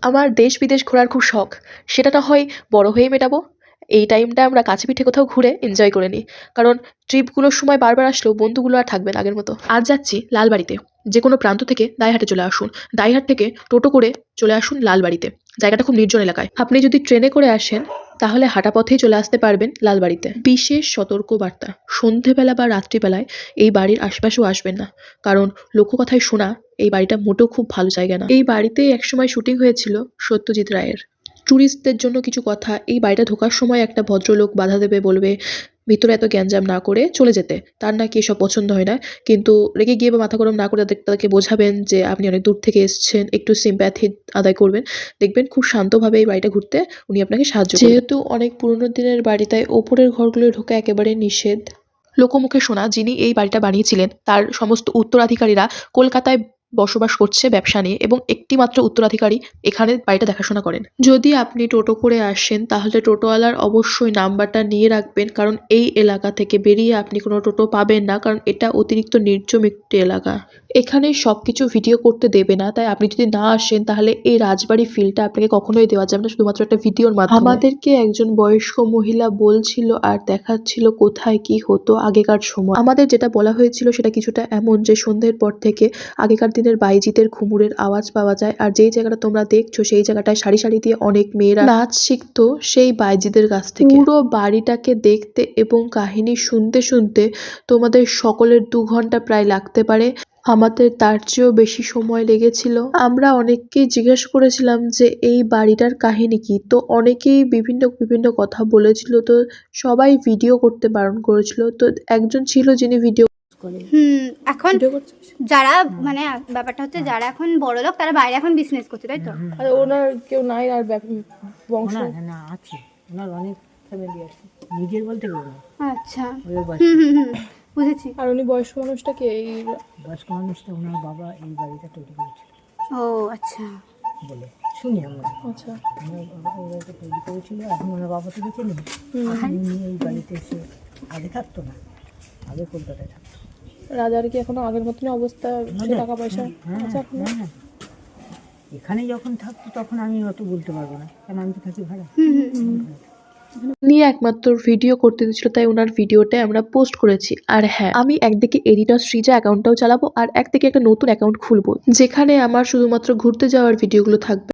আমার দেশ বিদেশ ঘোরার খুব শখ, সেটা না হয় বড় হয়েই মেটাবো। এই টাইমটা আমরা কাছে পিঠে কোথাও ঘুরে এনজয় করে নিই, কারণ ট্রিপগুলোর সময় বারবার আসলেও বন্ধুগুলো আর থাকবে না আগের মতো। আজ যাচ্ছি লালবাড়িতে। যে কোনো প্রান্ত থেকে দাইহাটে চলে আসুন, দাইহাট থেকে টোটো করে চলে আসুন লালবাড়িতে। জায়গাটা খুব নির্জন এলাকায়। আপনি যদি ট্রেনে করে আসেন তাহলে হাঁটা পথেই চলে আসতে পারবেন লালবাড়িতে। বিশেষ সতর্কবার্তা, সন্ধেবেলা বা রাত্রিবেলায় এই বাড়ির আশপাশেও আসবেন না, কারণ লোককথায় শোনা এই বাড়িটা মোটেও খুব ভালো জায়গা না। এই বাড়িতেই একসময় শুটিং হয়েছিল সত্যজিৎ রায়ের। ট্যুরিস্টদের জন্য কিছু কথা, এই বাড়িটা ঢোকার সময় একটা ভদ্রলোক বাধা দেবে, বলবে ভিতরে এত গ্যাঞ্জাম না করে চলে যেতে। তার নাকি এসব পছন্দ হয় না, কিন্তু রেগে গিয়ে বা মাথা গরম না করে তাদেরকে বোঝাবেন যে আপনি অনেক দূর থেকে এসেছেন, একটু সিম্প্যাথি আদায় করবেন। দেখবেন খুব শান্তভাবে এই বাড়িটা ঘুরতে উনি আপনাকে সাহায্য করবেন। যেহেতু অনেক পুরনো দিনের বাড়ি, তাই ওপরের ঘরগুলো ঢোকা একেবারে নিষেধ। লোকমুখে শোনা, যিনি এই বাড়িটা বানিয়েছিলেন তার সমস্ত উত্তরাধিকারীরা কলকাতায় বসবাস করছে ব্যবসা নিয়ে, এবং একটি মাত্র উত্তরাধিকারী এখানে বাড়িটা দেখাশোনা করেন। যদি আপনি টোটো করে আসেন তাহলে টোটোওয়ালার অবশ্যই নাম্বারটা নিয়ে রাখবেন, কারণ এই এলাকা থেকে বেরিয়ে আপনি কোনো টোটো পাবেন না, কারণ এটা অতিরিক্ত নির্জন একটি এলাকা। এখানে সবকিছু ভিডিও করতে দেবে না, তাই আপনি যদি না আসেন তাহলে এই রাজবাড়ি ফিলটা আপনাকে কখনোই দেওয়া যাবে না, শুধুমাত্র একটা ভিডিওর মাধ্যমে। আমাদেরকে একজন বয়স্ক মহিলা বলছিল আর দেখাচ্ছিল কোথায় কি হতো আগেকার সময়। আমাদের যেটা বলা হয়েছিল সেটা কিছুটা এমন, যে সন্ধ্যের পর থেকে আগেকার দিনের বাইজিদের ঘুঙুরের আওয়াজ পাওয়া যায়, আর যেই জায়গাটা তোমরা দেখছো সেই জায়গাটায় সারি সারি দিয়ে অনেক মেয়েরা নাচ শিখতো সেই বাইজিদের কাছ থেকে। পুরো বাড়িটাকে দেখতে এবং কাহিনী শুনতে শুনতে তোমাদের সকলের 2 ঘন্টা প্রায় লাগতে পারে। আমাদের তার চেয়েও বেশি সময় লেগেছিল। আমরা অনেককেই জিজ্ঞেস করেছিলাম যে এই বাড়িটার কাহিনী কি, তো অনেকেই বিভিন্ন বিভিন্ন কথা বলেছিল, তো সবাই ভিডিও করতে বারণ করেছিল। তো একজন ছিল যিনি ভিডিও এখন যারা মানে ব্যাপারটা হচ্ছে যারা এখন বড় লোক তারা বাইরে এখন বিজনেস করছে, তাই তো? আর ওনার কেউ নাই, আর বংশ না আছে, ওনার অনেক ফ্যামিলি আছে, নিজের বলতে গেলে। আচ্ছা, ওদের বুঝেছি। আর উনি বয়স্ক মানুষটাকে এই বয়স্ক মানুষটা ওনার বাবা এই বাড়িটা তৈরি করেছিল ও আচ্ছা, বলে শুনি আমরা। আচ্ছা, ওনার বাবা এই বাড়িটা তৈরি করেছিল, এখন ওনার বাবা তো বেঁচে নেই। উনি এই বাড়িতে এসে আগে থাকতো না, আগে কলকাতায় থাকতো। রাজার কি এখনো আগের মতনই অবস্থা? টাকা পয়সা আছে এখনো? হ্যাঁ, এখানে যখন থাকতো তখন আমি অত বলতে পারবো না, কারণ আমি তো থাকি ভাড়া। উনি একমাত্র ভিডিও করতে দিয়েছিল, তাই ওনার ভিডিওটাই আমরা পোস্ট করেছি। আর হ্যাঁ, আমি একদিকে এডিটর সৃজা অ্যাকাউন্টটাও চালাবো, আর একদিকে একটা নতুন অ্যাকাউন্ট খুলবো যেখানে আমার শুধুমাত্র ঘুরতে যাওয়ার ভিডিওগুলো থাকবে।